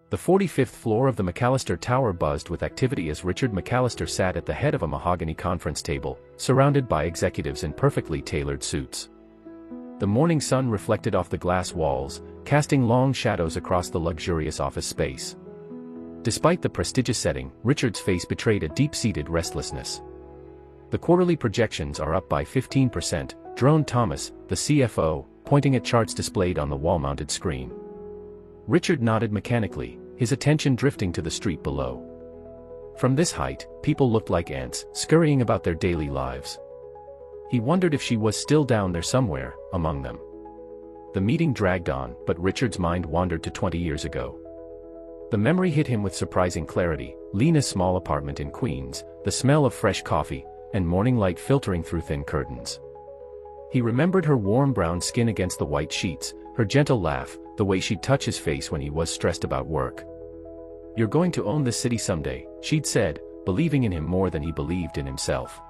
The 45th floor of the McAllister Tower buzzed with activity as Richard McAllister sat at the head of a mahogany conference table, surrounded by executives in perfectly tailored suits. The morning sun reflected off the glass walls, casting long shadows across the luxurious office space. Despite the prestigious setting, Richard's face betrayed a deep-seated restlessness. The quarterly projections are up by 15%, droned Thomas, the CFO, pointing at charts displayed on the wall-mounted screen. Richard nodded mechanically, his attention drifting to the street below. From this height, people looked like ants, scurrying about their daily lives. He wondered if she was still down there somewhere, among them. The meeting dragged on, but Richard's mind wandered to 20 years ago. The memory hit him with surprising clarity: Lena's small apartment in Queens, the smell of fresh coffee, and morning light filtering through thin curtains. He remembered her warm brown skin against the white sheets, her gentle laugh, the way she'd touch his face when he was stressed about work. "You're going to own this city someday," she'd said, believing in him more than he believed in himself.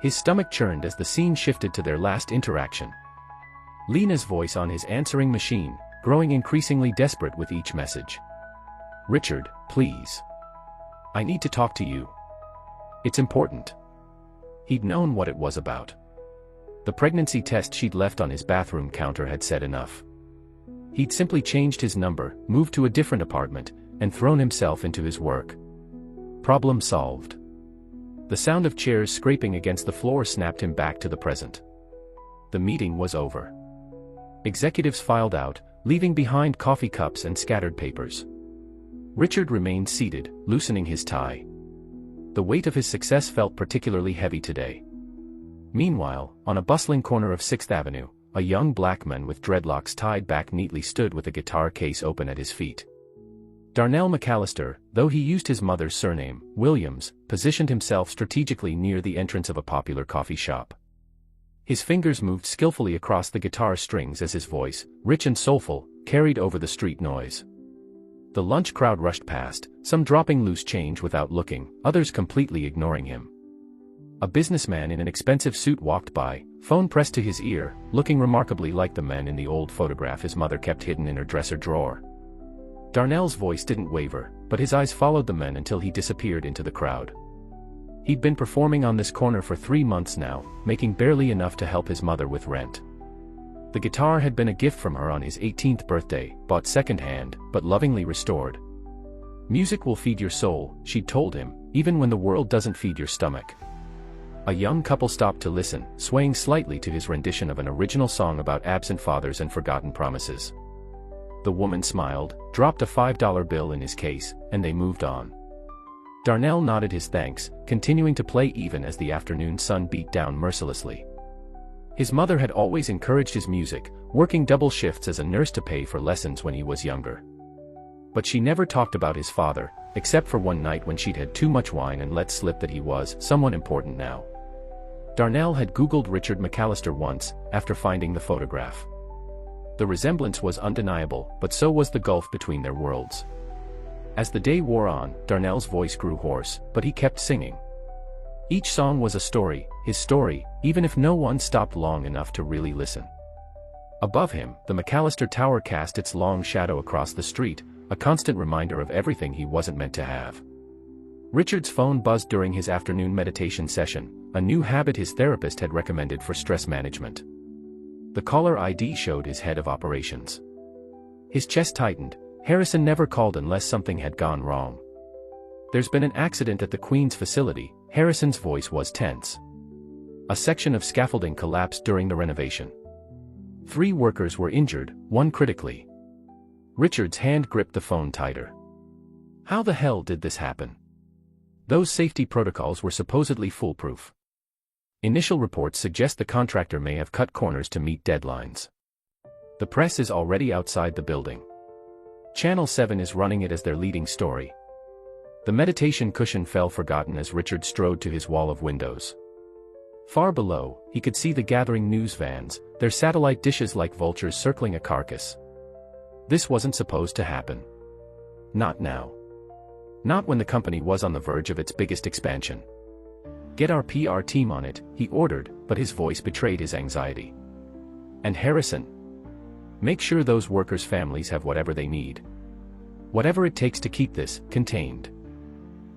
His stomach churned as the scene shifted to their last interaction. Lena's voice on his answering machine, growing increasingly desperate with each message. "Richard, please. I need to talk to you. It's important." He'd known what it was about. The pregnancy test she'd left on his bathroom counter had said enough. He'd simply changed his number, moved to a different apartment, and thrown himself into his work. Problem solved. The sound of chairs scraping against the floor snapped him back to the present. The meeting was over. Executives filed out, leaving behind coffee cups and scattered papers. Richard remained seated, loosening his tie. The weight of his success felt particularly heavy today. Meanwhile, on a bustling corner of 6th Avenue, a young black man with dreadlocks tied back neatly stood with a guitar case open at his feet. Darnell McAllister, though he used his mother's surname, Williams, positioned himself strategically near the entrance of a popular coffee shop. His fingers moved skillfully across the guitar strings as his voice, rich and soulful, carried over the street noise. The lunch crowd rushed past, some dropping loose change without looking, others completely ignoring him. A businessman in an expensive suit walked by, phone pressed to his ear, looking remarkably like the man in the old photograph his mother kept hidden in her dresser drawer. Darnell's voice didn't waver, but his eyes followed the man until he disappeared into the crowd. He'd been performing on this corner for 3 months now, making barely enough to help his mother with rent. The guitar had been a gift from her on his 18th birthday, bought second-hand, but lovingly restored. "Music will feed your soul," she'd told him, "even when the world doesn't feed your stomach." A young couple stopped to listen, swaying slightly to his rendition of an original song about absent fathers and forgotten promises. The woman smiled, dropped a $5 bill in his case, and they moved on. Darnell nodded his thanks, continuing to play even as the afternoon sun beat down mercilessly. His mother had always encouraged his music, working double shifts as a nurse to pay for lessons when he was younger. But she never talked about his father, except for one night when she'd had too much wine and let slip that he was someone important now. Darnell had Googled Richard McAllister once, after finding the photograph. The resemblance was undeniable, but so was the gulf between their worlds. As the day wore on, Darnell's voice grew hoarse, but he kept singing. Each song was a story, his story, even if no one stopped long enough to really listen. Above him, the McAllister Tower cast its long shadow across the street, a constant reminder of everything he wasn't meant to have. Richard's phone buzzed during his afternoon meditation session, a new habit his therapist had recommended for stress management. The caller ID showed his head of operations. His chest tightened. Harrison never called unless something had gone wrong. "There's been an accident at the Queens facility," Harrison's voice was tense. A section of scaffolding collapsed during the renovation. 3 workers were injured, 1 critically. Richard's hand gripped the phone tighter. How the hell did this happen? Those safety protocols were supposedly foolproof. Initial reports suggest the contractor may have cut corners to meet deadlines. The press is already outside the building. Channel 7 is running it as their leading story. The meditation cushion fell forgotten as Richard strode to his wall of windows. Far below, he could see the gathering news vans, their satellite dishes like vultures circling a carcass. This wasn't supposed to happen. Not now. Not when the company was on the verge of its biggest expansion. "Get our PR team on it," he ordered, but his voice betrayed his anxiety. "And Harrison? Make sure those workers' families have whatever they need." Whatever it takes to keep this contained.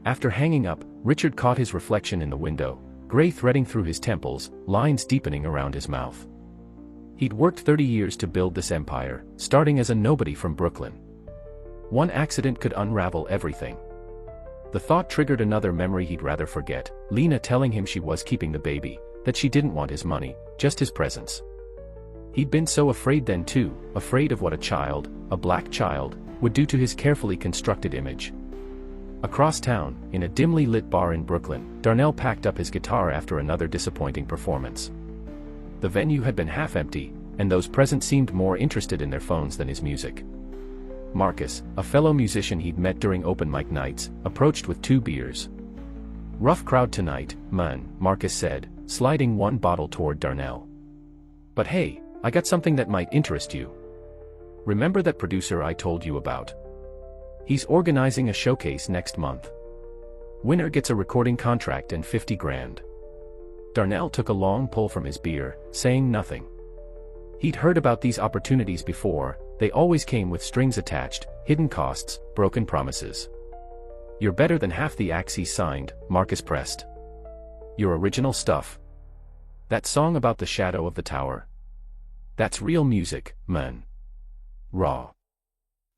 After hanging up, Richard caught his reflection in the window, gray threading through his temples, lines deepening around his mouth. He'd worked 30 years to build this empire, starting as a nobody from Brooklyn. One accident could unravel everything. The thought triggered another memory he'd rather forget, Lena telling him she was keeping the baby, that she didn't want his money, just his presence. He'd been so afraid then too, afraid of what a child, a black child, would do to his carefully constructed image. Across town, in a dimly lit bar in Brooklyn, Darnell packed up his guitar after another disappointing performance. The venue had been half empty, and those present seemed more interested in their phones than his music. Marcus, a fellow musician he'd met during open mic nights, approached with 2 beers. "Rough crowd tonight, man," Marcus said, sliding one bottle toward Darnell. "But hey, I got something that might interest you. Remember that producer I told you about? He's organizing a showcase next month. Winner gets a recording contract and 50 grand. Darnell took a long pull from his beer, saying nothing. He'd heard about these opportunities before, they always came with strings attached, hidden costs, broken promises. "You're better than half the acts he's signed," Marcus pressed. "Your original stuff. That song about the shadow of the tower. That's real music, man. Raw.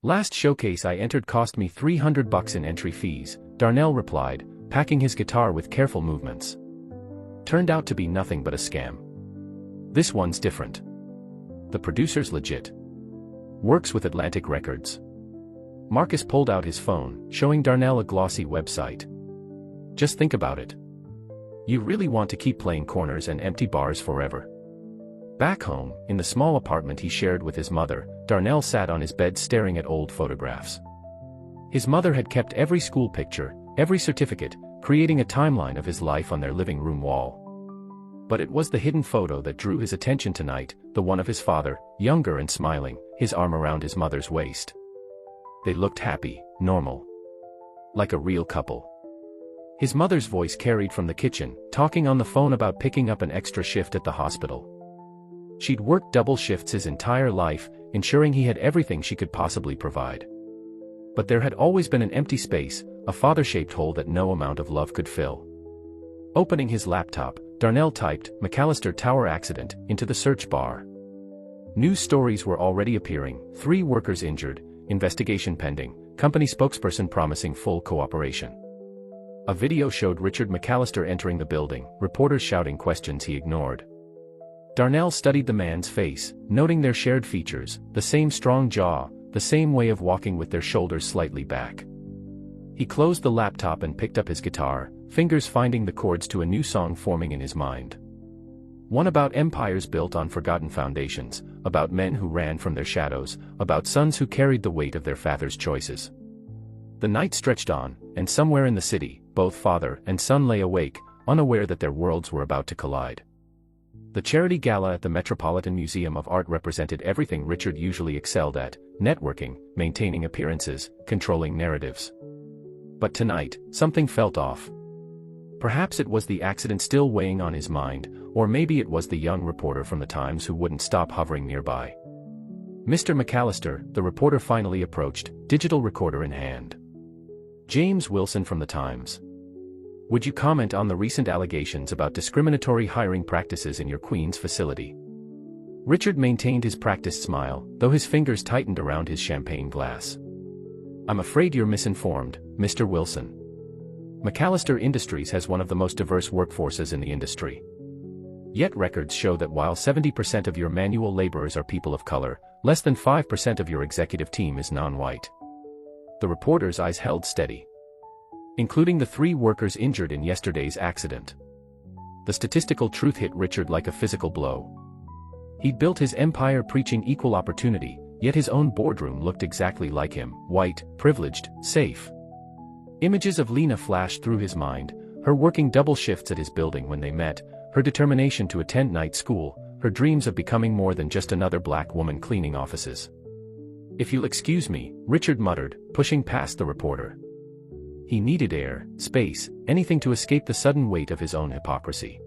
Last showcase I entered cost me $300 in entry fees," Darnell replied, packing his guitar with careful movements. "Turned out to be nothing but a scam. This one's different. The producer's legit. Works with Atlantic Records." Marcus pulled out his phone, showing Darnell a glossy website. "Just think about it. You really want to keep playing corners and empty bars forever?" Back home, in the small apartment he shared with his mother, Darnell sat on his bed staring at old photographs. His mother had kept every school picture, every certificate, creating a timeline of his life on their living room wall. But it was the hidden photo that drew his attention tonight, the one of his father, younger and smiling, his arm around his mother's waist. They looked happy, normal. Like a real couple. His mother's voice carried from the kitchen, talking on the phone about picking up an extra shift at the hospital. She'd worked double shifts his entire life, ensuring he had everything she could possibly provide. But there had always been an empty space, a father-shaped hole that no amount of love could fill. Opening his laptop, Darnell typed "McAllister Tower accident" into the search bar. News stories were already appearing: 3 workers injured, investigation pending, company spokesperson promising full cooperation. A video showed Richard McAllister entering the building, reporters shouting questions he ignored. Darnell studied the man's face, noting their shared features, the same strong jaw, the same way of walking with their shoulders slightly back. He closed the laptop and picked up his guitar, fingers finding the chords to a new song forming in his mind. One about empires built on forgotten foundations, about men who ran from their shadows, about sons who carried the weight of their father's choices. The night stretched on, and somewhere in the city, both father and son lay awake, unaware that their worlds were about to collide. The charity gala at the Metropolitan Museum of Art represented everything Richard usually excelled at: networking, maintaining appearances, controlling narratives. But tonight, something felt off. Perhaps it was the accident still weighing on his mind, or maybe it was the young reporter from the Times who wouldn't stop hovering nearby. "Mr. McAllister," the reporter finally approached, digital recorder in hand. "James Wilson from the Times. Would you comment on the recent allegations about discriminatory hiring practices in your Queens facility?" Richard maintained his practiced smile, though his fingers tightened around his champagne glass. "I'm afraid you're misinformed, Mr. Wilson. McAllister Industries has one of the most diverse workforces in the industry. Yet records show that while 70% of your manual laborers are people of color, less than 5% of your executive team is non-white." The reporter's eyes held steady. "Including the 3 workers injured in yesterday's accident." The statistical truth hit Richard like a physical blow. He'd built his empire preaching equal opportunity, yet his own boardroom looked exactly like him: white, privileged, safe. Images of Lena flashed through his mind, her working double shifts at his building when they met, her determination to attend night school, her dreams of becoming more than just another black woman cleaning offices. "If you'll excuse me," Richard muttered, pushing past the reporter. He needed air, space, anything to escape the sudden weight of his own hypocrisy.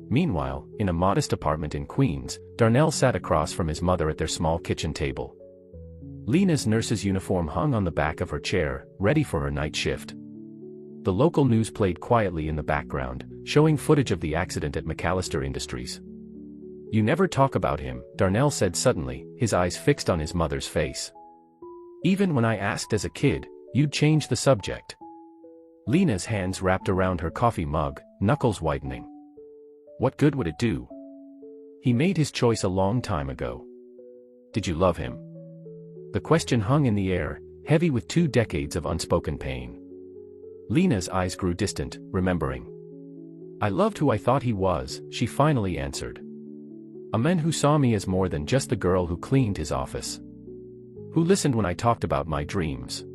Meanwhile, in a modest apartment in Queens, Darnell sat across from his mother at their small kitchen table. Lena's nurse's uniform hung on the back of her chair, ready for her night shift. The local news played quietly in the background, showing footage of the accident at McAllister Industries. "You never talk about him," Darnell said suddenly, his eyes fixed on his mother's face. "Even when I asked as a kid, you'd change the subject." Lena's hands wrapped around her coffee mug, knuckles whitening. "What good would it do? He made his choice a long time ago. Did you love him?" The question hung in the air, heavy with 2 decades of unspoken pain. Lena's eyes grew distant, remembering. "I loved who I thought he was," she finally answered. "A man who saw me as more than just the girl who cleaned his office. Who listened when I talked about my dreams.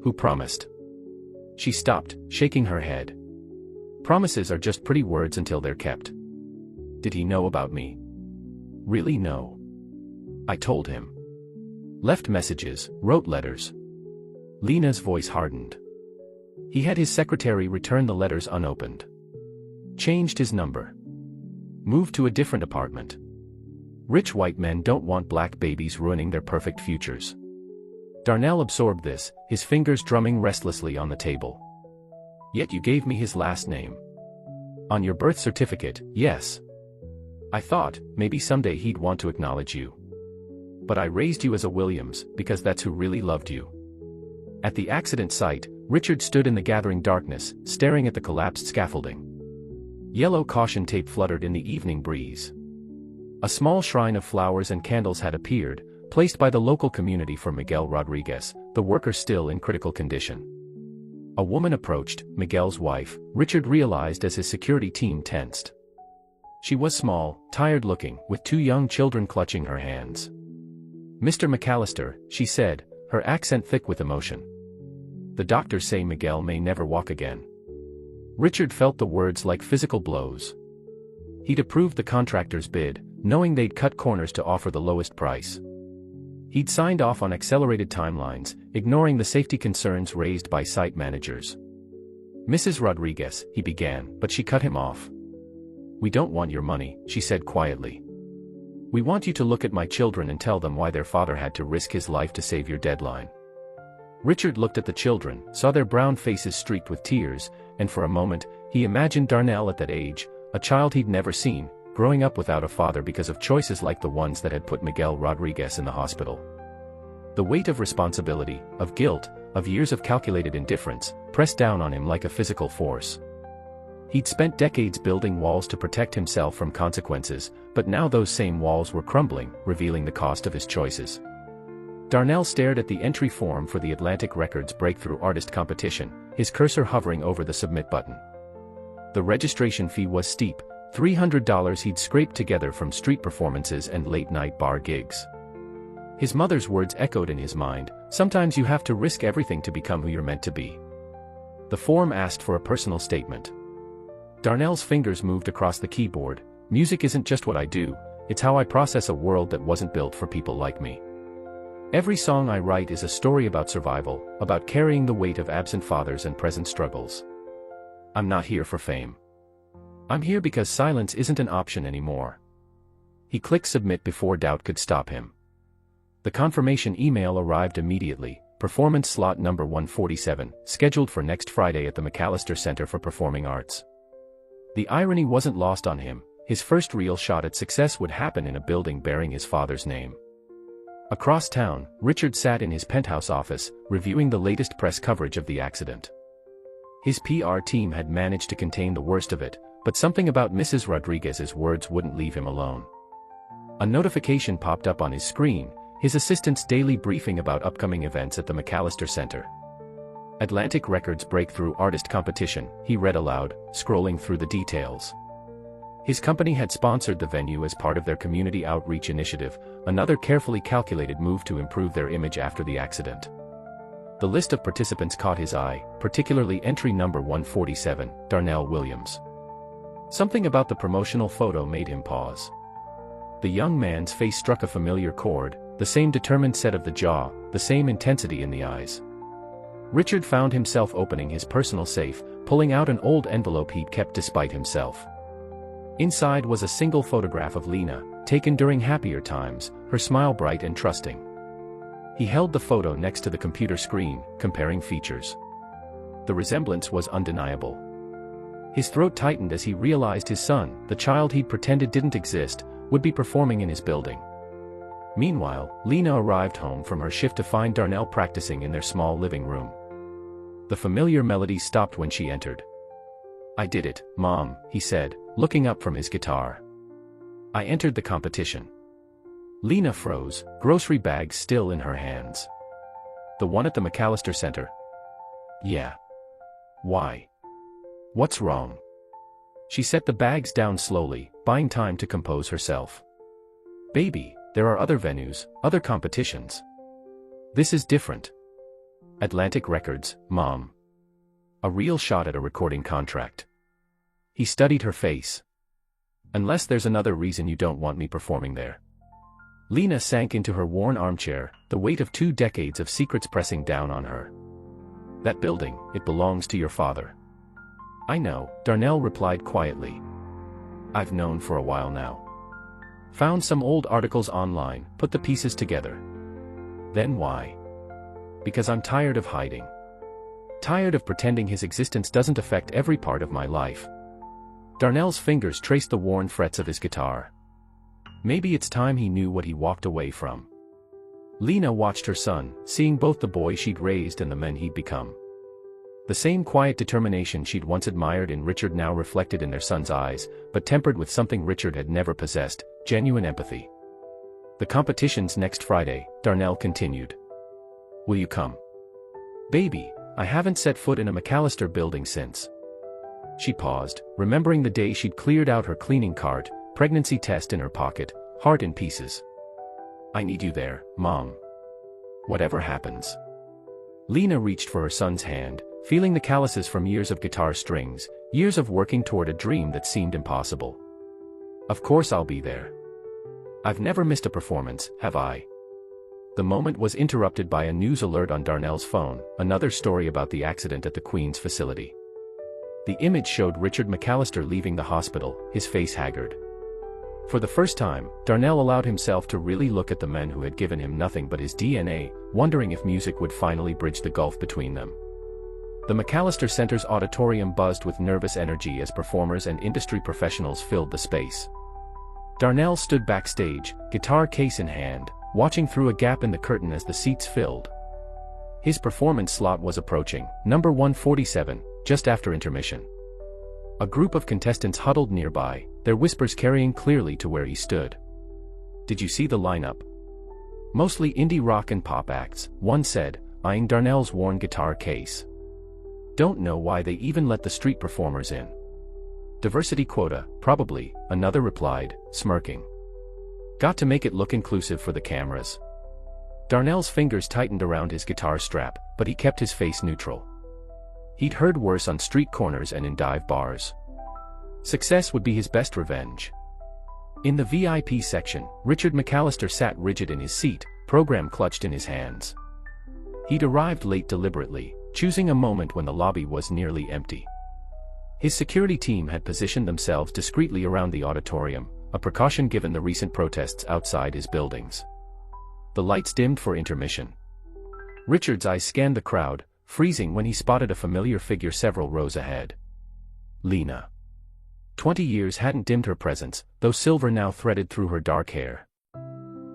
Who promised." She stopped, shaking her head. "Promises are just pretty words until they're kept. Did he know about me?" "Really, no. I told him. Left messages, wrote letters." Lena's voice hardened. "He had his secretary return the letters unopened. Changed his number. Moved to a different apartment. Rich white men don't want black babies ruining their perfect futures." Darnell absorbed this, his fingers drumming restlessly on the table. "Yet you gave me his last name. On your birth certificate, yes. I thought, maybe someday he'd want to acknowledge you. But I raised you as a Williams, because that's who really loved you." At the accident site, Richard stood in the gathering darkness, staring at the collapsed scaffolding. Yellow caution tape fluttered in the evening breeze. A small shrine of flowers and candles had appeared, placed by the local community for Miguel Rodriguez, the worker still in critical condition. A woman approached, Miguel's wife, Richard realized as his security team tensed. She was small, tired-looking, with 2 young children clutching her hands. "Mr. McAllister," she said, her accent thick with emotion. "The doctors say Miguel may never walk again." Richard felt the words like physical blows. He'd approved the contractor's bid, knowing they'd cut corners to offer the lowest price. He'd signed off on accelerated timelines, ignoring the safety concerns raised by site managers. "Mrs. Rodriguez," he began, but she cut him off. "We don't want your money," she said quietly. "We want you to look at my children and tell them why their father had to risk his life to save your deadline." Richard looked at the children, saw their brown faces streaked with tears, and for a moment, he imagined Darnell at that age, a child he'd never seen, growing up without a father because of choices like the ones that had put Miguel Rodriguez in the hospital. The weight of responsibility, of guilt, of years of calculated indifference, pressed down on him like a physical force. He'd spent decades building walls to protect himself from consequences, but now those same walls were crumbling, revealing the cost of his choices. Darnell stared at the entry form for the Atlantic Records Breakthrough Artist Competition, his cursor hovering over the submit button. The registration fee was steep, $300 he'd scraped together from street performances and late-night bar gigs. His mother's words echoed in his mind, "Sometimes you have to risk everything to become who you're meant to be." The form asked for a personal statement. Darnell's fingers moved across the keyboard. "Music isn't just what I do, it's how I process a world that wasn't built for people like me. Every song I write is a story about survival, about carrying the weight of absent fathers and present struggles. I'm not here for fame. I'm here because silence isn't an option anymore." He clicked submit before doubt could stop him. The confirmation email arrived immediately. "Performance slot number 147, scheduled for next Friday at the McAllister Center for Performing Arts." The irony wasn't lost on him. His first real shot at success would happen in a building bearing his father's name. Across town, Richard sat in his penthouse office, reviewing the latest press coverage of the accident. His PR team had managed to contain the worst of it, but something about Mrs. Rodriguez's words wouldn't leave him alone. A notification popped up on his screen, his assistant's daily briefing about upcoming events at the McAllister Center. "Atlantic Records Breakthrough Artist Competition," he read aloud, scrolling through the details. His company had sponsored the venue as part of their community outreach initiative, another carefully calculated move to improve their image after the accident. The list of participants caught his eye, particularly entry number 147, Darnell Williams. Something about the promotional photo made him pause. The young man's face struck a familiar chord, the same determined set of the jaw, the same intensity in the eyes. Richard found himself opening his personal safe, pulling out an old envelope he'd kept despite himself. Inside was a single photograph of Lena, taken during happier times, her smile bright and trusting. He held the photo next to the computer screen, comparing features. The resemblance was undeniable. His throat tightened as he realized his son, the child he'd pretended didn't exist, would be performing in his building. Meanwhile, Lena arrived home from her shift to find Darnell practicing in their small living room. The familiar melody stopped when she entered. "I did it, Mom," he said, looking up from his guitar. "I entered the competition." Lena froze, grocery bags still in her hands. "The one at the McAllister Center?" "Yeah." "Why? What's wrong?" She set the bags down slowly, buying time to compose herself. "Baby, there are other venues, other competitions. This is different. Atlantic Records, Mom. A real shot at a recording contract." He studied her face. "Unless there's another reason you don't want me performing there." Lena sank into her worn armchair, the weight of 2 decades of secrets pressing down on her. "That building, it belongs to your father." "I know," Darnell replied quietly. "I've known for a while now. Found some old articles online, put the pieces together." "Then why?" "Because I'm tired of hiding. Tired of pretending his existence doesn't affect every part of my life." Darnell's fingers traced the worn frets of his guitar. Maybe it's time he knew what he walked away from. Lena watched her son, seeing both the boy she'd raised and the man he'd become. The same quiet determination she'd once admired in Richard now reflected in their son's eyes, but tempered with something Richard had never possessed, genuine empathy. "The competition's next Friday," Darnell continued. "Will you come?" "Baby, I haven't set foot in a McAllister building since." She paused, remembering the day she'd cleared out her cleaning cart, pregnancy test in her pocket, heart in pieces. "I need you there, Mom. Whatever happens." Lena reached for her son's hand, feeling the calluses from years of guitar strings, years of working toward a dream that seemed impossible. "Of course I'll be there. I've never missed a performance, have I?" The moment was interrupted by a news alert on Darnell's phone, another story about the accident at the Queen's facility. The image showed Richard McAllister leaving the hospital, his face haggard. For the first time, Darnell allowed himself to really look at the man who had given him nothing but his DNA, wondering if music would finally bridge the gulf between them. The McAllister Center's auditorium buzzed with nervous energy as performers and industry professionals filled the space. Darnell stood backstage, guitar case in hand, watching through a gap in the curtain as the seats filled. His performance slot was approaching, number 147, just after intermission. A group of contestants huddled nearby, their whispers carrying clearly to where he stood. "Did you see the lineup? Mostly indie rock and pop acts," one said, eyeing Darnell's worn guitar case. "Don't know why they even let the street performers in." "Diversity quota, probably," another replied, smirking. "Got to make it look inclusive for the cameras." Darnell's fingers tightened around his guitar strap, but he kept his face neutral. He'd heard worse on street corners and in dive bars. Success would be his best revenge. In the VIP section, Richard McAllister sat rigid in his seat, program clutched in his hands. He'd arrived late deliberately, choosing a moment when the lobby was nearly empty. His security team had positioned themselves discreetly around the auditorium, a precaution given the recent protests outside his buildings. The lights dimmed for intermission. Richard's eyes scanned the crowd, freezing when he spotted a familiar figure several rows ahead. Lena. 20 years hadn't dimmed her presence, though silver now threaded through her dark hair.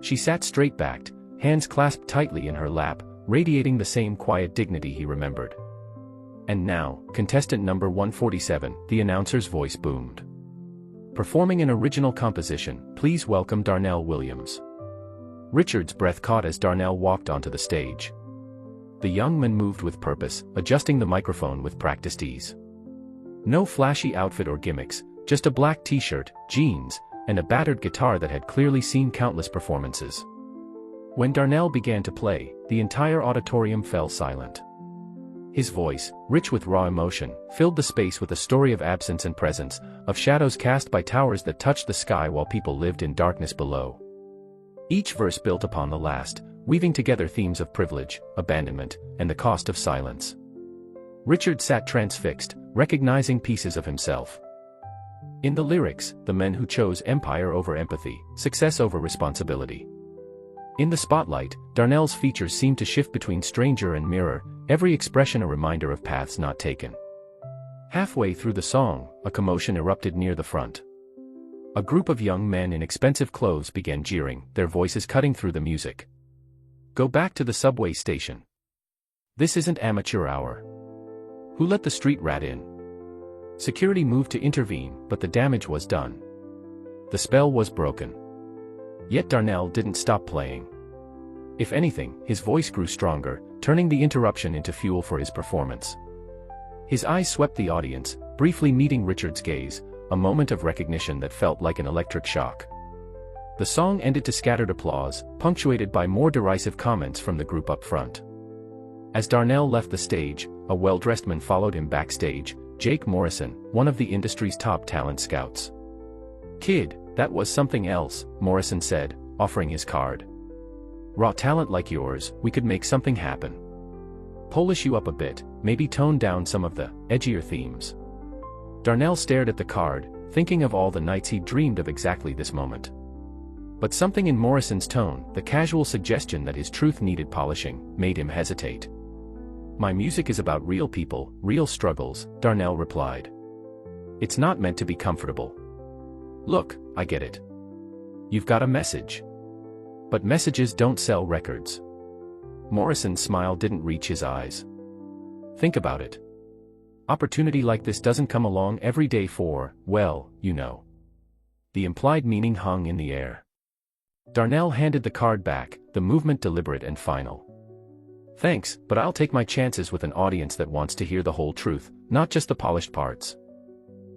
She sat straight-backed, hands clasped tightly in her lap, radiating the same quiet dignity he remembered. "And now, contestant number 147, the announcer's voice boomed. Performing an original composition, please welcome Darnell Williams." Richard's breath caught as Darnell walked onto the stage. The young man moved with purpose, adjusting the microphone with practiced ease. No flashy outfit or gimmicks, just a black t-shirt, jeans, and a battered guitar that had clearly seen countless performances. When Darnell began to play, the entire auditorium fell silent. His voice, rich with raw emotion, filled the space with a story of absence and presence, of shadows cast by towers that touched the sky while people lived in darkness below. Each verse built upon the last, weaving together themes of privilege, abandonment, and the cost of silence. Richard sat transfixed, recognizing pieces of himself. In the lyrics, the men who chose empire over empathy, success over responsibility. In the spotlight, Darnell's features seemed to shift between stranger and mirror, every expression a reminder of paths not taken. Halfway through the song, a commotion erupted near the front. A group of young men in expensive clothes began jeering, their voices cutting through the music. "Go back to the subway station. This isn't amateur hour. Who let the street rat in?" Security moved to intervene, but the damage was done. The spell was broken. Yet Darnell didn't stop playing. If anything, his voice grew stronger, turning the interruption into fuel for his performance. His eyes swept the audience, briefly meeting Richard's gaze, a moment of recognition that felt like an electric shock. The song ended to scattered applause, punctuated by more derisive comments from the group up front. As Darnell left the stage, a well-dressed man followed him backstage, Jake Morrison, one of the industry's top talent scouts. "Kid, that was something else," Morrison said, offering his card. "Raw talent like yours, we could make something happen. Polish you up a bit, maybe tone down some of the edgier themes." Darnell stared at the card, thinking of all the nights he'd dreamed of exactly this moment. But something in Morrison's tone, the casual suggestion that his truth needed polishing, made him hesitate. "My music is about real people, real struggles," Darnell replied. "It's not meant to be comfortable. Look, I get it. You've got a message. But messages don't sell records." Morrison's smile didn't reach his eyes. "Think about it. Opportunity like this doesn't come along every day for, well, you know." The implied meaning hung in the air. Darnell handed the card back, the movement deliberate and final. "Thanks, but I'll take my chances with an audience that wants to hear the whole truth, not just the polished parts."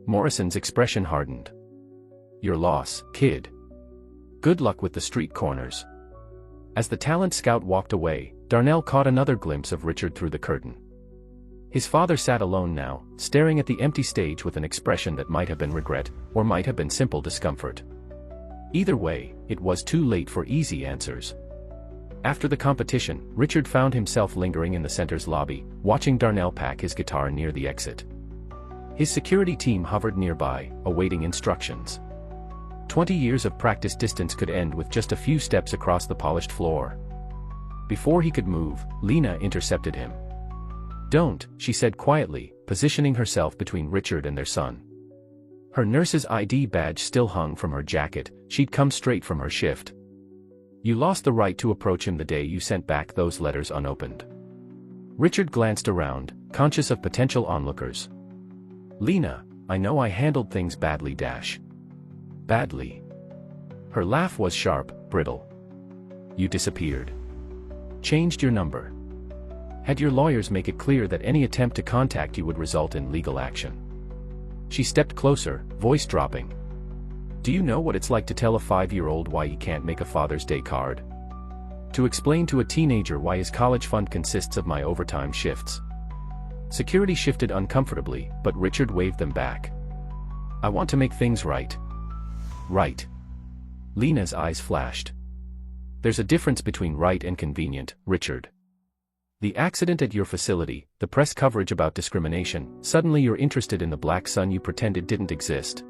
Morrison's expression hardened. "Your loss, kid. Good luck with the street corners." As the talent scout walked away, Darnell caught another glimpse of Richard through the curtain. His father sat alone now, staring at the empty stage with an expression that might have been regret, or might have been simple discomfort. Either way, it was too late for easy answers. After the competition, Richard found himself lingering in the center's lobby, watching Darnell pack his guitar near the exit. His security team hovered nearby, awaiting instructions. 20 years of practice distance could end with just a few steps across the polished floor. Before he could move, Lena intercepted him. "Don't," she said quietly, positioning herself between Richard and their son. Her nurse's ID badge still hung from her jacket, she'd come straight from her shift. "You lost the right to approach him the day you sent back those letters unopened." Richard glanced around, conscious of potential onlookers. "Lena, I know I handled things badly. Badly." Her laugh was sharp, brittle. "You disappeared. Changed your number. Had your lawyers make it clear that any attempt to contact you would result in legal action." She stepped closer, voice dropping. "Do you know what it's like to tell a 5-year-old why he can't make a Father's Day card? To explain to a teenager why his college fund consists of my overtime shifts?" Security shifted uncomfortably, but Richard waved them back. "I want to make things right." "Right." Lena's eyes flashed. "There's a difference between right and convenient, Richard. The accident at your facility, the press coverage about discrimination, suddenly you're interested in the black son you pretended didn't exist.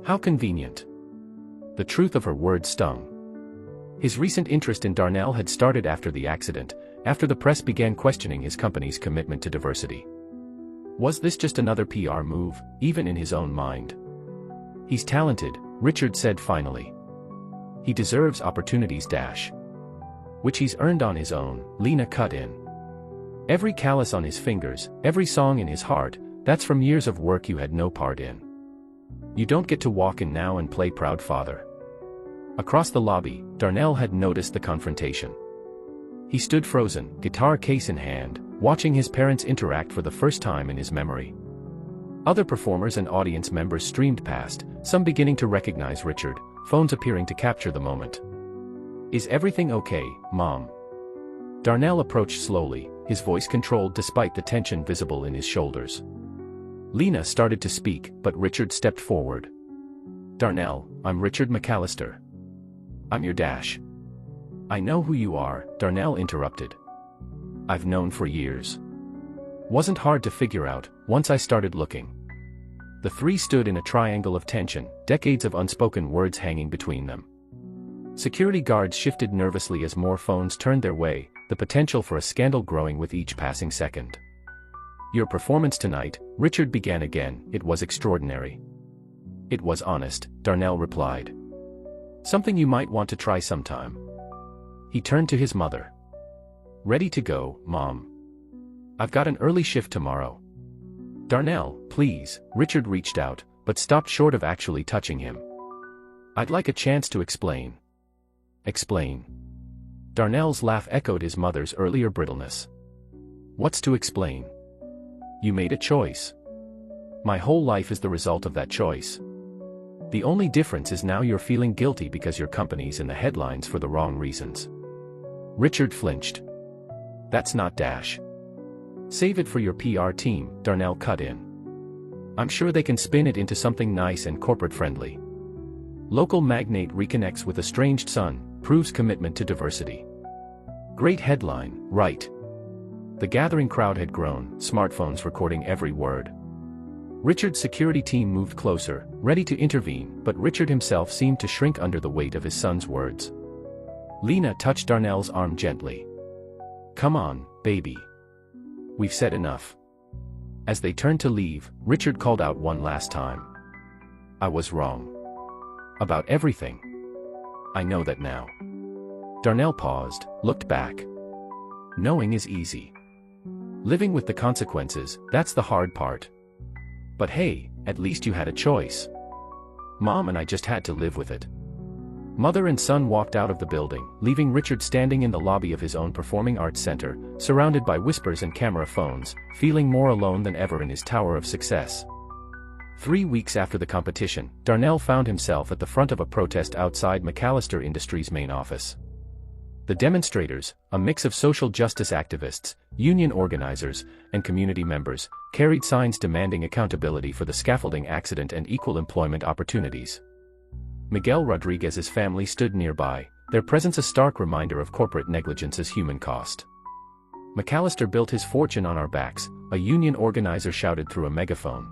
How convenient." The truth of her words stung. His recent interest in Darnell had started after the accident, after the press began questioning his company's commitment to diversity. Was this just another PR move, even in his own mind? "He's talented," Richard said finally. "He deserves opportunities. Which he's earned on his own," Lena cut in. "Every callus on his fingers, every song in his heart, that's from years of work you had no part in. You don't get to walk in now and play proud father." Across the lobby, Darnell had noticed the confrontation. He stood frozen, guitar case in hand, watching his parents interact for the first time in his memory. Other performers and audience members streamed past, some beginning to recognize Richard, phones appearing to capture the moment. "Is everything okay, Mom?" Darnell approached slowly, his voice controlled despite the tension visible in his shoulders. Lena started to speak, but Richard stepped forward. "Darnell, I'm Richard McAllister. I'm your dash." "I know who you are," Darnell interrupted. "I've known for years. Wasn't hard to figure out, once I started looking." The three stood in a triangle of tension, decades of unspoken words hanging between them. Security guards shifted nervously as more phones turned their way, the potential for a scandal growing with each passing second. "Your performance tonight," Richard began again, "it was extraordinary." "It was honest," Darnell replied. "Something you might want to try sometime." He turned to his mother. "Ready to go, Mom? I've got an early shift tomorrow." "Darnell, please," Richard reached out, but stopped short of actually touching him. "I'd like a chance to explain." "Explain?" Darnell's laugh echoed his mother's earlier brittleness. "What's to explain? You made a choice. My whole life is the result of that choice. The only difference is now you're feeling guilty because your company's in the headlines for the wrong reasons." Richard flinched. "That's not Dash." "Save it for your PR team," Darnell cut in. "I'm sure they can spin it into something nice and corporate-friendly. Local magnate reconnects with estranged son, proves commitment to diversity." Great headline, right? The gathering crowd had grown, smartphones recording every word. Richard's security team moved closer, ready to intervene, but Richard himself seemed to shrink under the weight of his son's words. Lena touched Darnell's arm gently. "Come on, baby. We've said enough." As they turned to leave, Richard called out one last time. "I was wrong. About everything. I know that now." Darnell paused, looked back. Knowing is easy. Living with the consequences, that's the hard part. But hey, at least you had a choice. Mom and I just had to live with it. Mother and son walked out of the building, leaving Richard standing in the lobby of his own performing arts center, surrounded by whispers and camera phones, feeling more alone than ever in his tower of success. 3 weeks after the competition, Darnell found himself at the front of a protest outside McAllister Industries' main office. The demonstrators, a mix of social justice activists, union organizers, and community members, carried signs demanding accountability for the scaffolding accident and equal employment opportunities. Miguel Rodriguez's family stood nearby, their presence a stark reminder of corporate negligence's human cost. "McAllister built his fortune on our backs," a union organizer shouted through a megaphone.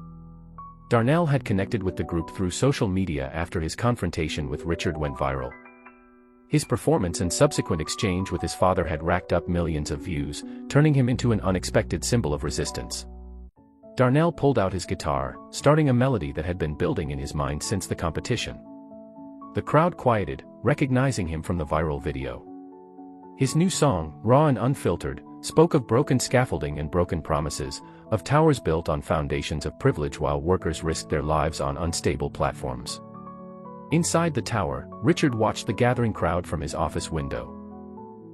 Darnell had connected with the group through social media after his confrontation with Richard went viral. His performance and subsequent exchange with his father had racked up millions of views, turning him into an unexpected symbol of resistance. Darnell pulled out his guitar, starting a melody that had been building in his mind since the competition. The crowd quieted, recognizing him from the viral video. His new song, raw and unfiltered, spoke of broken scaffolding and broken promises, of towers built on foundations of privilege while workers risked their lives on unstable platforms. Inside the tower, Richard watched the gathering crowd from his office window.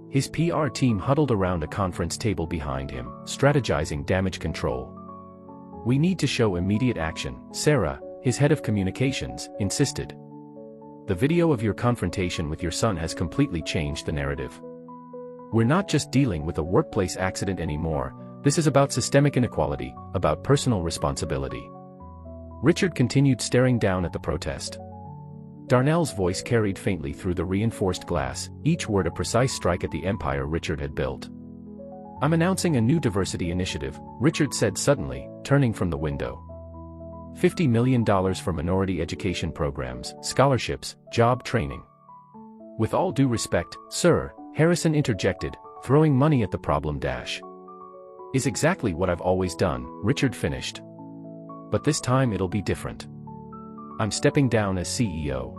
His PR team huddled around a conference table behind him, strategizing damage control. "We need to show immediate action," Sarah, his head of communications, insisted. "The video of your confrontation with your son has completely changed the narrative. We're not just dealing with a workplace accident anymore, this is about systemic inequality, about personal responsibility." Richard continued staring down at the protest. Darnell's voice carried faintly through the reinforced glass, each word a precise strike at the empire Richard had built. "I'm announcing a new diversity initiative," Richard said suddenly, turning from the window. $50 million for minority education programs, scholarships, job training. "With all due respect, sir," Harrison interjected, throwing money at the problem. "Is exactly what I've always done," Richard finished. "But this time it'll be different. I'm stepping down as CEO."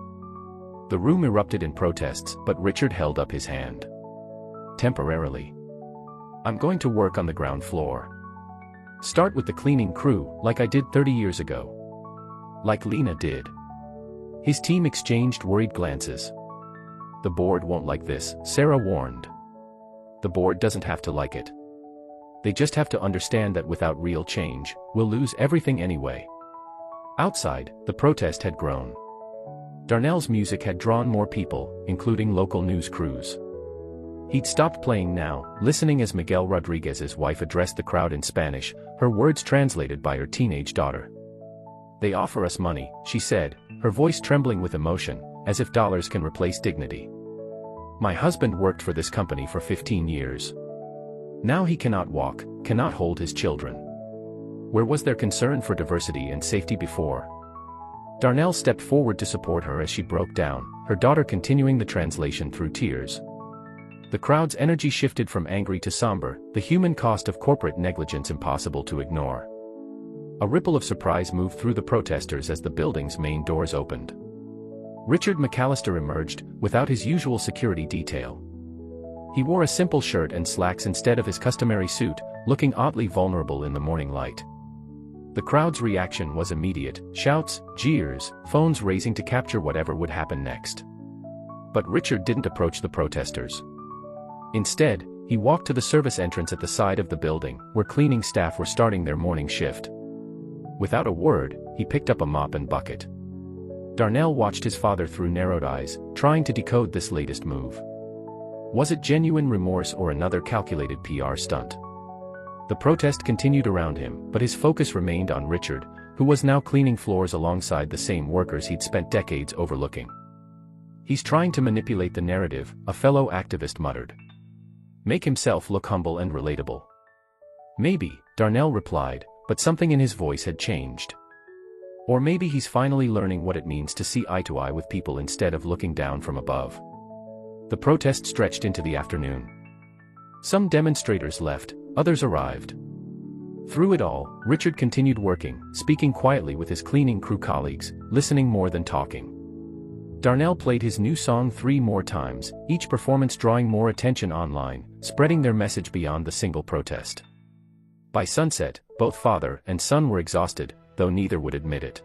The room erupted in protests, but Richard held up his hand. "Temporarily. I'm going to work on the ground floor. Start with the cleaning crew, like I did 30 years ago. Like Lena did." His team exchanged worried glances. "The board won't like this," Sarah warned. "The board doesn't have to like it. They just have to understand that without real change, we'll lose everything anyway." Outside, the protest had grown. Darnell's music had drawn more people, including local news crews. He'd stopped playing now, listening as Miguel Rodriguez's wife addressed the crowd in Spanish, her words translated by her teenage daughter. "They offer us money," she said, her voice trembling with emotion, as if dollars can replace dignity. "My husband worked for this company for 15 years. Now he cannot walk, cannot hold his children. Where was their concern for diversity and safety before? Darnell stepped forward to support her as she broke down, her daughter continuing the translation through tears. The crowd's energy shifted from angry to somber, the human cost of corporate negligence impossible to ignore. A ripple of surprise moved through the protesters as the building's main doors opened. Richard McAllister emerged, without his usual security detail. He wore a simple shirt and slacks instead of his customary suit, looking oddly vulnerable in the morning light. The crowd's reaction was immediate: shouts, jeers, phones raising to capture whatever would happen next. But Richard didn't approach the protesters. Instead, he walked to the service entrance at the side of the building, where cleaning staff were starting their morning shift. Without a word, he picked up a mop and bucket. Darnell watched his father through narrowed eyes, trying to decode this latest move. Was it genuine remorse or another calculated PR stunt? The protest continued around him, but his focus remained on Richard, who was now cleaning floors alongside the same workers he'd spent decades overlooking. "He's trying to manipulate the narrative," a fellow activist muttered. "Make himself look humble and relatable." "Maybe," Darnell replied, but something in his voice had changed. "Or maybe he's finally learning what it means to see eye to eye with people instead of looking down from above." The protest stretched into the afternoon. Some demonstrators left, others arrived. Through it all, Richard continued working, speaking quietly with his cleaning crew colleagues, listening more than talking. Darnell played his new song 3 more times, each performance drawing more attention online, spreading their message beyond the single protest. By sunset, both father and son were exhausted, though neither would admit it.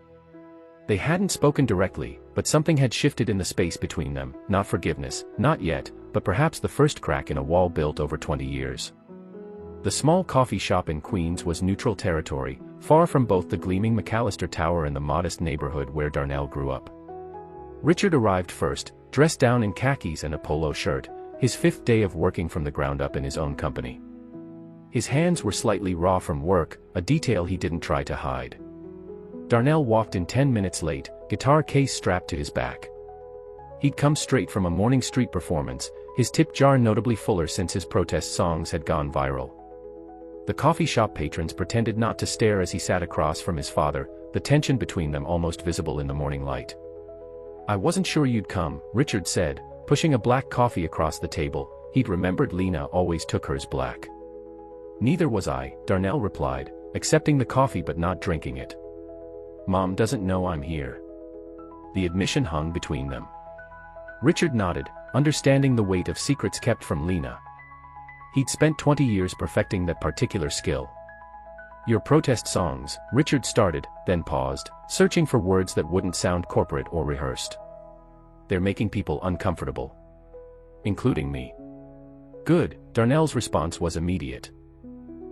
They hadn't spoken directly, but something had shifted in the space between them, not forgiveness, not yet, but perhaps the first crack in a wall built over 20 years. The small coffee shop in Queens was neutral territory, far from both the gleaming McAllister Tower and the modest neighborhood where Darnell grew up. Richard arrived first, dressed down in khakis and a polo shirt, his 5th day of working from the ground up in his own company. His hands were slightly raw from work, a detail he didn't try to hide. Darnell walked in 10 minutes late, guitar case strapped to his back. He'd come straight from a morning street performance, his tip jar notably fuller since his protest songs had gone viral. The coffee shop patrons pretended not to stare as he sat across from his father, the tension between them almost visible in the morning light. "I wasn't sure you'd come," Richard said, pushing a black coffee across the table. He'd remembered Lena always took hers black. "Neither was I," Darnell replied, accepting the coffee but not drinking it. "Mom doesn't know I'm here." The admission hung between them. Richard nodded, understanding the weight of secrets kept from Lena. He'd spent 20 years perfecting that particular skill. "Your protest songs," Richard started, then paused, searching for words that wouldn't sound corporate or rehearsed. "They're making people uncomfortable. Including me." "Good," Darnell's response was immediate.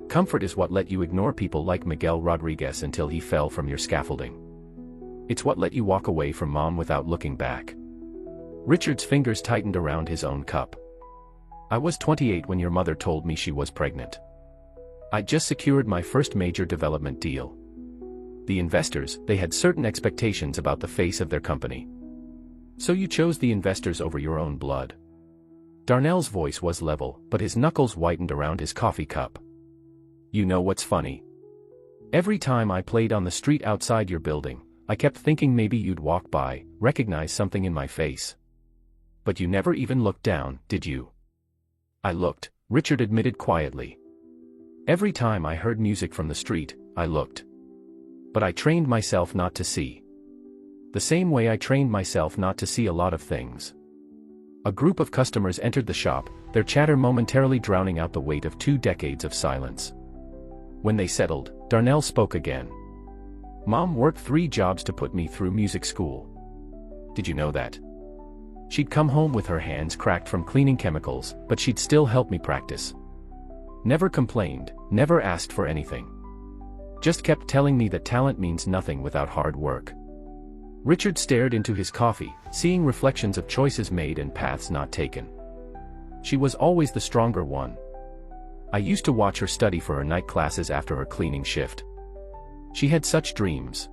"Comfort is what let you ignore people like Miguel Rodriguez until he fell from your scaffolding. It's what let you walk away from Mom without looking back." Richard's fingers tightened around his own cup. "I was 28 when your mother told me she was pregnant. I'd just secured my first major development deal. The investors, they had certain expectations about the face of their company. So you chose the investors over your own blood." Darnell's voice was level, but his knuckles whitened around his coffee cup. "You know what's funny? Every time I played on the street outside your building, I kept thinking maybe you'd walk by, recognize something in my face. But you never even looked down, did you?" "I looked," Richard admitted quietly. "Every time I heard music from the street, I looked. But I trained myself not to see. The same way I trained myself not to see a lot of things." A group of customers entered the shop, their chatter momentarily drowning out the weight of 2 decades of silence. When they settled, Darnell spoke again. "Mom worked 3 jobs to put me through music school. Did you know that? She'd come home with her hands cracked from cleaning chemicals, but she'd still help me practice. Never complained, never asked for anything. Just kept telling me that talent means nothing without hard work." Richard stared into his coffee, seeing reflections of choices made and paths not taken. "She was always the stronger one. I used to watch her study for her night classes after her cleaning shift. She had such dreams."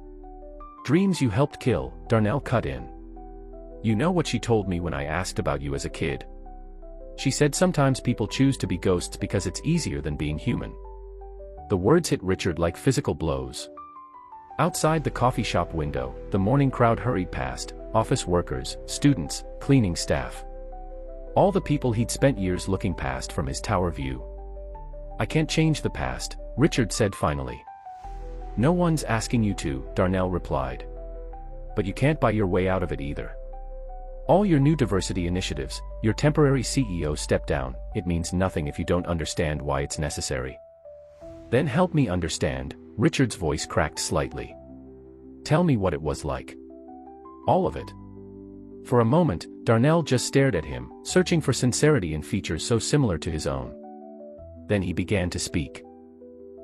"Dreams you helped kill," Darnell cut in. "You know what she told me when I asked about you as a kid? She said sometimes people choose to be ghosts because it's easier than being human." The words hit Richard like physical blows. Outside the coffee shop window, the morning crowd hurried past, office workers, students, cleaning staff. All the people he'd spent years looking past from his tower view. "I can't change the past," Richard said finally. "No one's asking you to," Darnell replied. "But you can't buy your way out of it either. All your new diversity initiatives, your temporary CEO step down, it means nothing if you don't understand why it's necessary." "Then help me understand," Richard's voice cracked slightly. "Tell me what it was like. All of it." For a moment, Darnell just stared at him, searching for sincerity in features so similar to his own. Then he began to speak.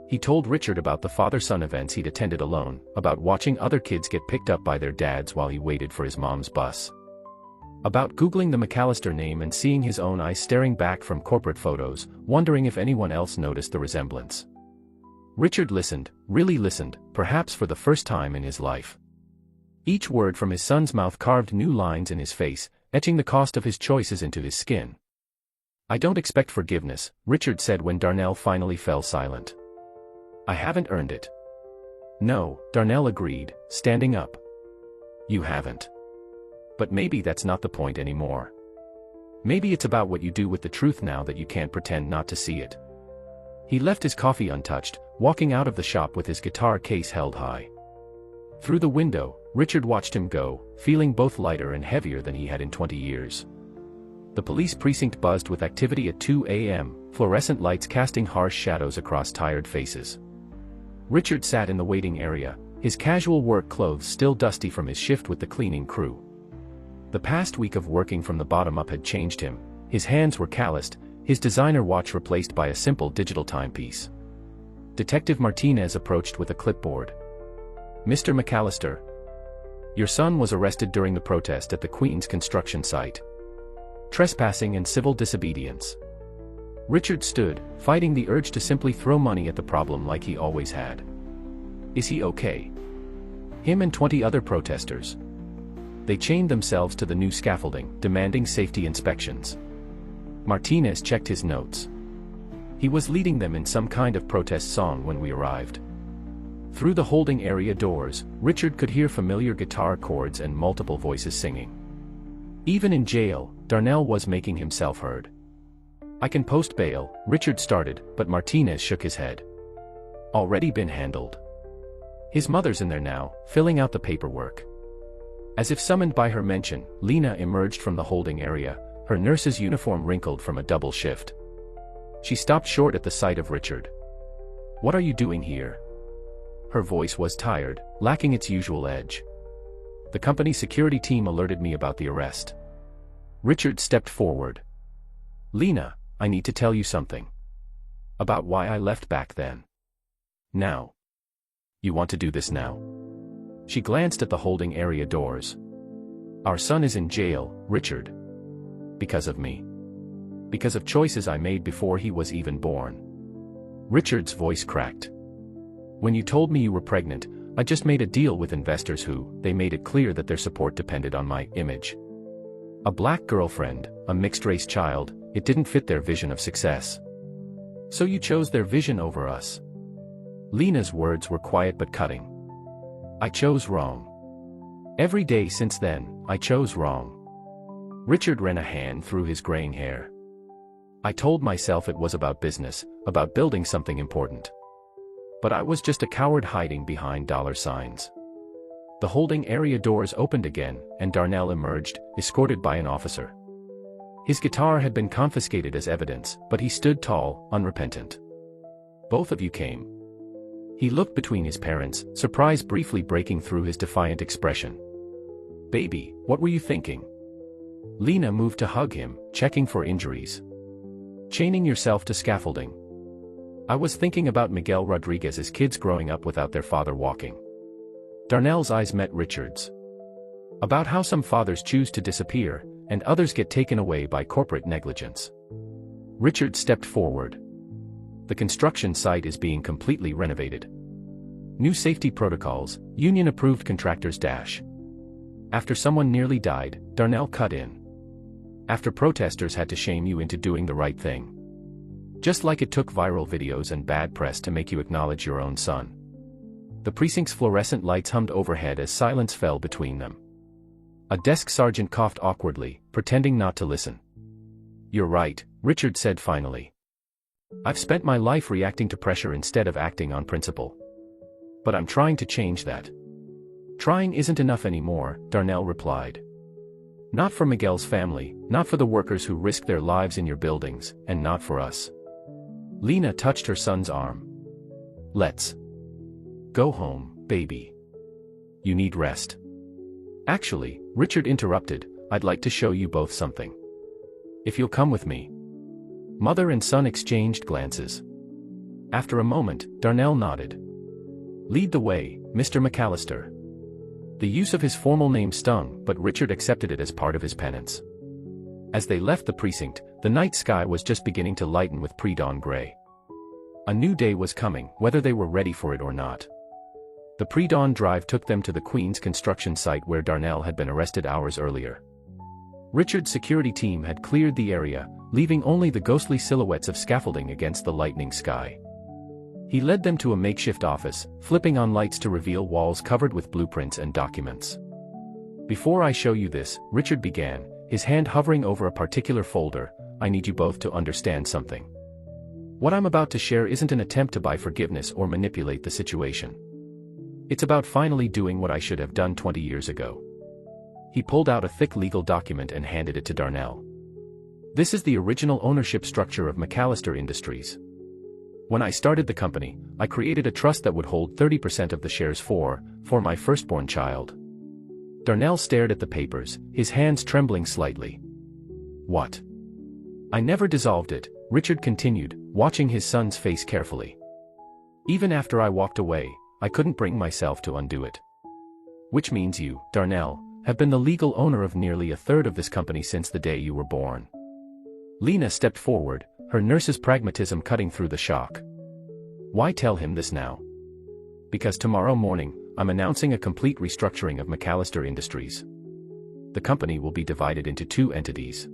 He told Richard about the father-son events he'd attended alone, about watching other kids get picked up by their dads while he waited for his mom's bus. About Googling the McAllister name and seeing his own eyes staring back from corporate photos, wondering if anyone else noticed the resemblance. Richard listened, really listened, perhaps for the first time in his life. Each word from his son's mouth carved new lines in his face, etching the cost of his choices into his skin. "I don't expect forgiveness," Richard said when Darnell finally fell silent. "I haven't earned it." "No," Darnell agreed, standing up. "You haven't. But maybe that's not the point anymore. Maybe it's about what you do with the truth now that you can't pretend not to see it." He left his coffee untouched, walking out of the shop with his guitar case held high. Through the window, Richard watched him go, feeling both lighter and heavier than he had in 20 years. The police precinct buzzed with activity at 2 a.m., fluorescent lights casting harsh shadows across tired faces. Richard sat in the waiting area, his casual work clothes still dusty from his shift with the cleaning crew. The past week of working from the bottom up had changed him. His hands were calloused, his designer watch replaced by a simple digital timepiece. Detective Martinez approached with a clipboard. "Mr. McAllister, your son was arrested during the protest at the Queens construction site. Trespassing and civil disobedience." Richard stood, fighting the urge to simply throw money at the problem like he always had. "Is he okay?" Him and 20 other protesters. They chained themselves to the new scaffolding, demanding safety inspections. Martinez checked his notes. He was leading them in some kind of protest song when we arrived. Through the holding area doors, Richard could hear familiar guitar chords and multiple voices singing. Even in jail, Darnell was making himself heard. "I can post bail," Richard started, but Martinez shook his head. "Already been handled. His mother's in there now, filling out the paperwork." As if summoned by her mention, Lena emerged from the holding area, her nurse's uniform wrinkled from a double shift. She stopped short at the sight of Richard. "What are you doing here?" Her voice was tired, lacking its usual edge. "The company security team alerted me about the arrest." Richard stepped forward. "Lena, I need to tell you something. About why I left back then. Now. You want to do this now?" She glanced at the holding area doors. "Our son is in jail, Richard. Because of me. Because of choices I made before he was even born." Richard's voice cracked. "When you told me you were pregnant, I just made a deal with investors they made it clear that their support depended on my image. A black girlfriend, a mixed-race child, it didn't fit their vision of success. So you chose their vision over us." Lena's words were quiet but cutting. "I chose wrong. Every day since then, I chose wrong." Richard ran a hand through his graying hair. "I told myself it was about business, about building something important. But I was just a coward hiding behind dollar signs." The holding area doors opened again, and Darnell emerged, escorted by an officer. His guitar had been confiscated as evidence, but he stood tall, unrepentant. "Both of you came." He looked between his parents, surprise briefly breaking through his defiant expression. "Baby, what were you thinking?" Lena moved to hug him, checking for injuries. "Chaining yourself to scaffolding." "I was thinking about Miguel Rodriguez's kids growing up without their father walking." Darnell's eyes met Richard's. "About how some fathers choose to disappear, and others get taken away by corporate negligence." Richard stepped forward. "The construction site is being completely renovated. New safety protocols, union-approved contractors dash. After someone nearly died, Darnell cut in. After protesters had to shame you into doing the right thing. Just like it took viral videos and bad press to make you acknowledge your own son. The precinct's fluorescent lights hummed overhead as silence fell between them. A desk sergeant coughed awkwardly, pretending not to listen. "You're right," Richard said finally. "I've spent my life reacting to pressure instead of acting on principle. But I'm trying to change that." "Trying isn't enough anymore," Darnell replied. "Not for Miguel's family, not for the workers who risk their lives in your buildings, and not for us." Lena touched her son's arm. "Let's go home, baby. You need rest." "Actually," Richard interrupted, "I'd like to show you both something. If you'll come with me." Mother and son exchanged glances. After a moment, Darnell nodded. "Lead the way, Mr. McAllister." The use of his formal name stung, but Richard accepted it as part of his penance. As they left the precinct, the night sky was just beginning to lighten with pre-dawn gray. A new day was coming, whether they were ready for it or not. The pre-dawn drive took them to the Queen's construction site where Darnell had been arrested hours earlier. Richard's security team had cleared the area, leaving only the ghostly silhouettes of scaffolding against the lightening sky. He led them to a makeshift office, flipping on lights to reveal walls covered with blueprints and documents. "Before I show you this," Richard began, his hand hovering over a particular folder, "I need you both to understand something. What I'm about to share isn't an attempt to buy forgiveness or manipulate the situation. It's about finally doing what I should have done 20 years ago." He pulled out a thick legal document and handed it to Darnell. "This is the original ownership structure of McAllister Industries. When I started the company, I created a trust that would hold 30% of the shares for my firstborn child." Darnell stared at the papers, his hands trembling slightly. "What?" "I never dissolved it," Richard continued, watching his son's face carefully. "Even after I walked away, I couldn't bring myself to undo it. Which means you, Darnell, have been the legal owner of nearly a third of this company since the day you were born." Lena stepped forward, her nurse's pragmatism cutting through the shock. "Why tell him this now?" "Because tomorrow morning, I'm announcing a complete restructuring of McAllister Industries. The company will be divided into two entities.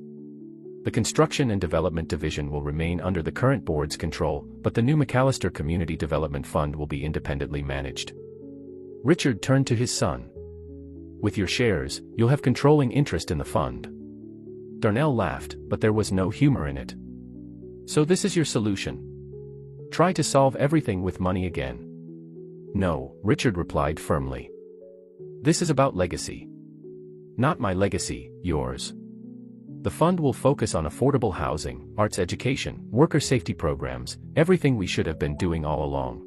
The Construction and Development Division will remain under the current board's control, but the new McAllister Community Development Fund will be independently managed." Richard turned to his son. "With your shares, you'll have controlling interest in the fund." Darnell laughed, but there was no humor in it. "So this is your solution? Try to solve everything with money again?" "No," Richard replied firmly. "This is about legacy. Not my legacy, yours. The fund will focus on affordable housing, arts education, worker safety programs, everything we should have been doing all along.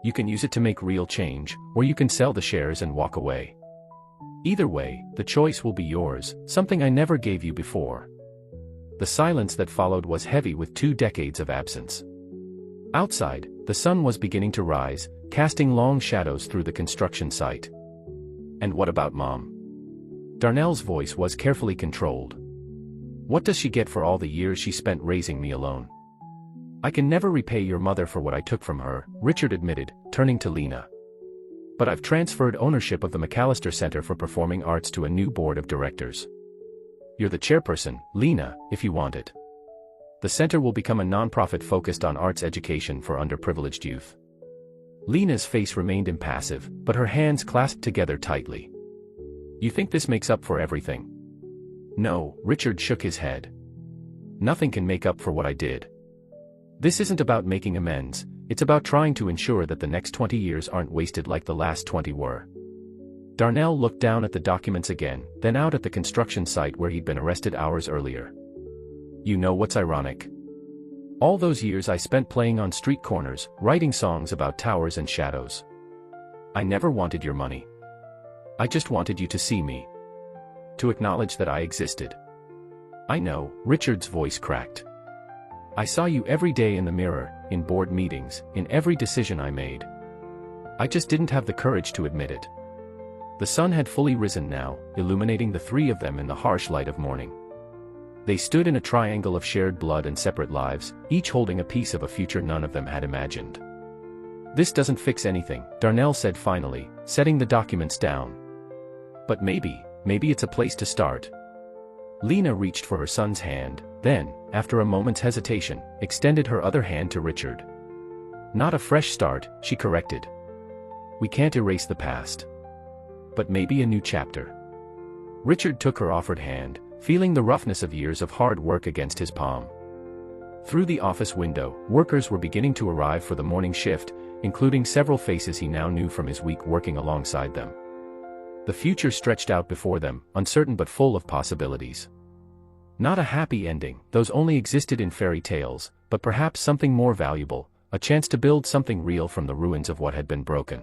You can use it to make real change, or you can sell the shares and walk away. Either way, the choice will be yours, something I never gave you before." The silence that followed was heavy with 2 decades of absence. Outside, the sun was beginning to rise, casting long shadows through the construction site. "And what about Mom?" Darnell's voice was carefully controlled. "What does she get for all the years she spent raising me alone?" "I can never repay your mother for what I took from her," Richard admitted, turning to Lena. "But I've transferred ownership of the McAllister Center for Performing Arts to a new board of directors. You're the chairperson, Lena, if you want it. The center will become a nonprofit focused on arts education for underprivileged youth." Lena's face remained impassive, but her hands clasped together tightly. "You think this makes up for everything?" "No," Richard shook his head. "Nothing can make up for what I did. This isn't about making amends, it's about trying to ensure that the next 20 years aren't wasted like the last 20 were." Darnell looked down at the documents again, then out at the construction site where he'd been arrested hours earlier. "You know what's ironic? All those years I spent playing on street corners, writing songs about towers and shadows. I never wanted your money. I just wanted you to see me. To acknowledge that I existed." "I know," Richard's voice cracked. "I saw you every day in the mirror, in board meetings, in every decision I made. I just didn't have the courage to admit it." The sun had fully risen now, illuminating the three of them in the harsh light of morning. They stood in a triangle of shared blood and separate lives, each holding a piece of a future none of them had imagined. "This doesn't fix anything," Darnell said finally, setting the documents down. "But maybe it's a place to start." Lena reached for her son's hand, then, after a moment's hesitation, extended her other hand to Richard. "Not a fresh start," she corrected. We can't erase the past. But maybe a new chapter. Richard took her offered hand, feeling the roughness of years of hard work against his palm. Through the office window, workers were beginning to arrive for the morning shift, including several faces he now knew from his week working alongside them. The future stretched out before them, uncertain but full of possibilities. Not a happy ending, those only existed in fairy tales, but perhaps something more valuable, a chance to build something real from the ruins of what had been broken.